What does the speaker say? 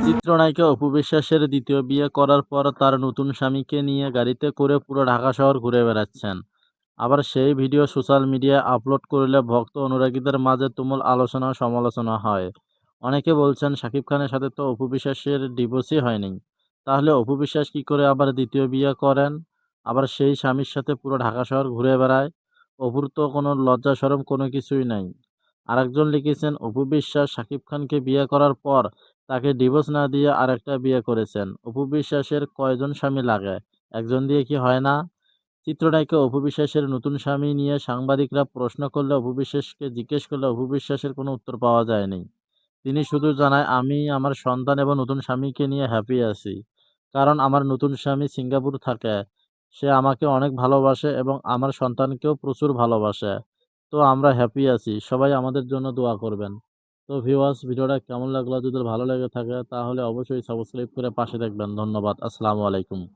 চিত্রনায়িকা অপু বিশ্বাসের দ্বিতীয় বিয়ে করার পর তার নতুন স্বামীকে নিয়ে গাড়িতে করে পুরো ঢাকা শহর ঘুরে বেড়াচ্ছেন। আবার সেই ভিডিও সোশ্যাল মিডিয়ায় আপলোড করলে ভক্ত অনুরাগীদের মাঝে তুমুল আলোচনা ও সমালোচনা হয়। অনেকে বলছেন শাকিব খানের সাথে তো অপু বিশ্বাসের ডিভোর্সই হয়নি। তাহলে অপু বিশ্বাস কি করে আবার দ্বিতীয় বিয়ে করেন? আবার সেই স্বামীর সাথে পুরো ঢাকা শহর ঘুরে বেড়ায়? অপুর তো কোনো লজ্জা শরম কোনো কিছুই নাই। আরেকজন লিখেছেন অপু বিশ্বাস শাকিব খানকে বিয়ে করার পর তাকে ডিভোর্স না দিয়ে আরেকটা বিয়ে করেছেন। অপু বিশ্বাসের কয়জন স্বামী লাগে? একজন দিয়ে কি হয় না? চিত্রনায়িকা অপু বিশ্বাসের নতুন স্বামী নিয়ে সাংবাদিকরা প্রশ্ন করলে অপু বিশ্বাসকে জিজ্ঞেস করলে অপু বিশ্বাসের কোনো উত্তর পাওয়া যায়নি। তিনি শুধু জানায়, "আমি আমার সন্তান এবং নতুন স্বামীকে নিয়ে হ্যাপি আছি। কারণ আমার নতুন স্বামী সিঙ্গাপুর থাকে। সে আমাকে অনেক ভালোবাসে এবং আমার সন্তানকেও প্রচুর ভালোবাসে। তো আমরা হ্যাপি আছি। সবাই আমাদের জন্য দোয়া করবেন।" তো ভিউয়ার্স, ভিডিওটা কেমন লাগলো? যদি ভালো লেগে থাকে তাহলে অবশ্যই সাবস্ক্রাইব করে পাশে থাকবেন। ধন্যবাদ। আসসালামু আলাইকুম।